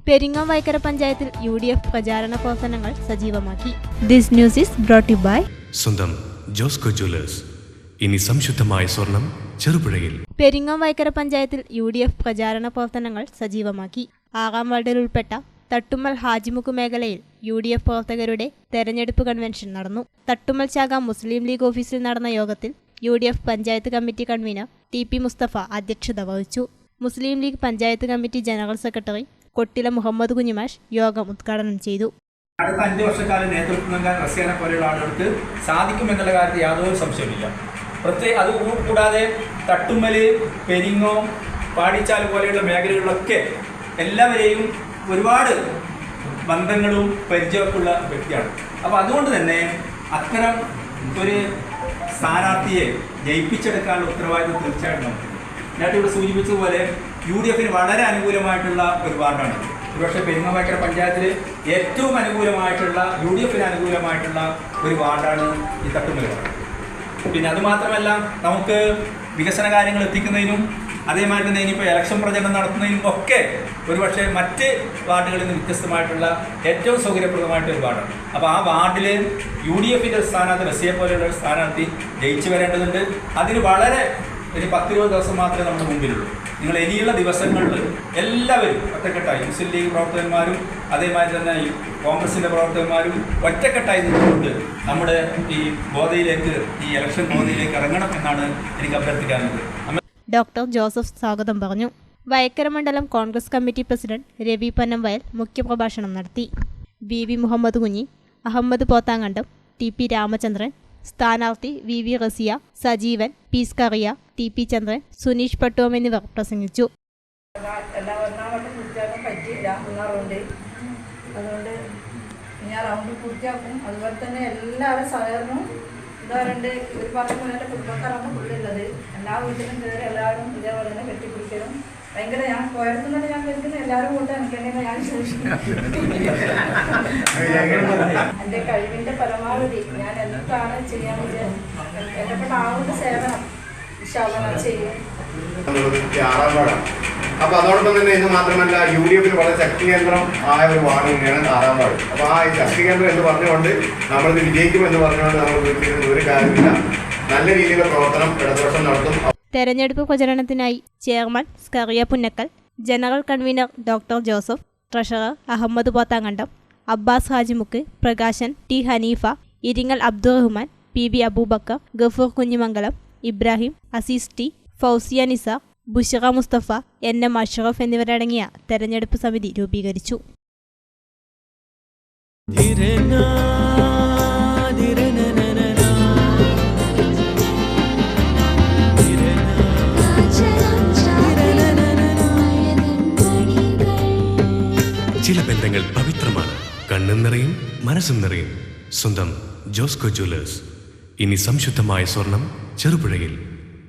പെരിങ്ങോം വൈക്കര പഞ്ചായത്തിൽ UDF പ്രചാരണ പ്രവർത്തനങ്ങൾ സജീവമാക്കി. This news is brought you by സ്വന്തം ജോസ്കോ ജ്വല്ലേഴ്സ്. ഇനി സംശുദ്ധമായ സ്വർണം ചെറുപുഴയിൽ. പെരിങ്ങോം വൈക്കര പഞ്ചായത്തിൽ UDF പ്രചാരണ പ്രവർത്തനങ്ങൾ സജീവമാക്കി. 6ാം വാർഡിൽ ഉൾപ്പെട്ട തട്ടുമ്മൽ ഹാജിമുക്ക് മേഖലയിൽ UDF പ്രവർത്തകരുടെ തെരഞ്ഞെടുപ്പ് കൺവെൻഷൻ നടന്നു. തട്ടുമ്മൽ ശാഖ മുസ്ലിം ലീഗ് ഓഫീസിൽ നടന്ന യോഗത്തിൽ UDF panchayat committee convener TP Musthafa അധ്യക്ഷത വഹിച്ചു. Muslim League panchayat committee general secretary Kottila Muhammad Kunhimash യോഗം ഉദ്ഘാടനം ചെയ്തു. അടുത്ത 5 വർഷക്കാലം നേതൃത്വം നൽകാൻ റസിയാനെ പോലെയുള്ള ആളുകൾക്ക് സാധിക്കുമെന്നുള്ള കാര്യത്തിൽ യാതൊരു സംശയമില്ല. അത് കൂടാതെ തട്ടുമ്മൽ, പെരിങ്ങോം, പാടിച്ചാൽ പോലെയുള്ള മേഖലകളിലൊക്കെ എല്ലാവരെയും ഒരുപാട് ബന്ധങ്ങളും പരിചയമൊക്കെയുള്ള വ്യക്തിയാണ്. അപ്പോൾ അതുകൊണ്ട് തന്നെ അത്തരം ഒരു സ്ഥാനാർത്ഥിയെ ജയിപ്പിച്ചെടുക്കാനുള്ള ഉത്തരവാദിത്വം തീർച്ചയായിട്ടും നമുക്ക്. നേരത്തെ ഇവിടെ സൂചിപ്പിച്ചതുപോലെ UDFന് വളരെ അനുകൂലമായിട്ടുള്ള ഒരു വാർഡാണ്. ഒരുപക്ഷെ പെരിങ്ങോം വൈക്കര പഞ്ചായത്തിൽ ഏറ്റവും അനുകൂലമായിട്ടുള്ള UDFന് അനുകൂലമായിട്ടുള്ള ഒരു വാർഡാണ് ഈ തട്ടുമ്മൽ വാർഡ്. പിന്നെ അതുമാത്രമല്ല, നമുക്ക് വികസന കാര്യങ്ങൾ എത്തിക്കുന്നതിനും അതേമാതിരി തന്നെ ഇനിയിപ്പോൾ ഇലക്ഷൻ പ്രചരണം നടത്തുന്നതിനും ഒക്കെ ഒരുപക്ഷെ മറ്റ് വാർഡുകളിൽ നിന്ന് വ്യത്യസ്തമായിട്ടുള്ള ഏറ്റവും സൗകര്യപ്രദമായിട്ടൊരു വാർഡാണ്. അപ്പോൾ ആ വാർഡിൽ UDFൻ്റെ സ്ഥാനാർത്ഥി റസിയെ പോലെയുള്ള ഒരു സ്ഥാനാർത്ഥി ജയിച്ചു വരേണ്ടതുണ്ട്. അതിന് വളരെ ഒരു 10-20 ദിവസം മാത്രമേ നമ്മുടെ മുമ്പിലുള്ളൂ. നിങ്ങൾ ഇനിയുള്ള ദിവസങ്ങളിൽ എല്ലാവരും ഒറ്റക്കെട്ടായി മുസ്ലിം ലീഗ് പ്രവർത്തകന്മാരും അതേമാതിരി തന്നെ ഈ കോൺഗ്രസിൻ്റെ പ്രവർത്തകന്മാരും ഒറ്റക്കെട്ടായി നിന്നുകൊണ്ട് നമ്മുടെ ഈ ബോധയിലേക്ക്, ഈ ഇലക്ഷൻ ബോധയിലേക്ക് ഇറങ്ങണം എന്നാണ് എനിക്ക് അഭ്യർത്ഥിക്കാനുള്ളത്. ഡോക്ടർ ജോസഫ് സ്വാഗതം പറഞ്ഞു. വൈക്കര മണ്ഡലം കോൺഗ്രസ് കമ്മിറ്റി പ്രസിഡന്റ് രവി പന്നംവയൽ മുഖ്യപ്രഭാഷണം നടത്തി. VV മുഹമ്മദ് കുഞ്ഞി, അഹമ്മദ് പോത്താങ്കണ്ടം, TP രാമചന്ദ്രൻ, സ്ഥാനാർത്ഥി VV Raziya, Sajeevan, P Scaria, TP ചന്ദ്രൻ, സുനീഷ് പട്ടോം എന്നിവർ പ്രസംഗിച്ചു. അതുകൊണ്ട് ഞാൻ റൗണ്ട് പൂർത്തിയാക്കും. അതുപോലെ തന്നെ എല്ലാവരും സഹകരണം ഇതാറുണ്ട്. ഒരു പറഞ്ഞ പോലെ കുടുംബക്കാരാണ് കൂടുതലുള്ളത്. എല്ലാ വീട്ടിലും കയറി എല്ലാവരും ഇതേപോലെ തന്നെ കെട്ടിപ്പിടിക്കലും ഭയങ്കര. ഞാൻ പോയടത്തുനിന്ന് ഞാൻ കേൾക്കുന്ന എല്ലാവരും കൂട്ടം എനിക്കെന്നെ ഞാൻ എൻ്റെ കഴിവിൻ്റെ പരമാവധി ഞാൻ എന്താണ് ചെയ്യാൻ എന്നെക്കൊണ്ട് ആവുന്ന സേവനം ചെയ്യും. അപ്പോൾ അതോടൊപ്പം തന്നെ ഇത് മാത്രമല്ല UDFന് വളരെ ശക്തി കേന്ദ്രം ആയ ഒരു വാർഡ് കൂടിയാണ് 6ാം വാർഡ്. അപ്പോൾ ആ ശക്തി കേന്ദ്രം എന്ന് പറഞ്ഞുകൊണ്ട് നമ്മളിത് വിജയിക്കുമെന്ന് പറഞ്ഞുകൊണ്ട് നമ്മൾ വീട്ടിലിരുന്ന ഒരു കാര്യമില്ല. നല്ല രീതിയിലുള്ള പ്രവർത്തനം ഇടതുപക്ഷം നടത്തും. തെരഞ്ഞെടുപ്പ് പ്രചരണത്തിനായി chairman Scaria Punnakkal, general convener doctor Joseph, treasurer Ahammed Pothankandam, Abbas Hajimukku, Prakashan T Haneefa, Iringal Abdurahman, PB Aboobacker, Gafoor Kunhimangalam, Ibrahim, Azeez T, Fousiya Nisar, Bushara Musthafa, NM Ashraf എന്നിവരടങ്ങിയ തെരഞ്ഞെടുപ്പ് സമിതി രൂപീകരിച്ചു. ചില ബന്ധങ്ങൾ പവിത്രമാണ്. കണ്ണും നിറയും മനസ്സും നിറയും. സ്വന്തം ജോസ്കോ ജ്വല്ലേഴ്സ്. ഇനി സംശുദ്ധമായ സ്വർണം ചെറുപുഴയിൽ.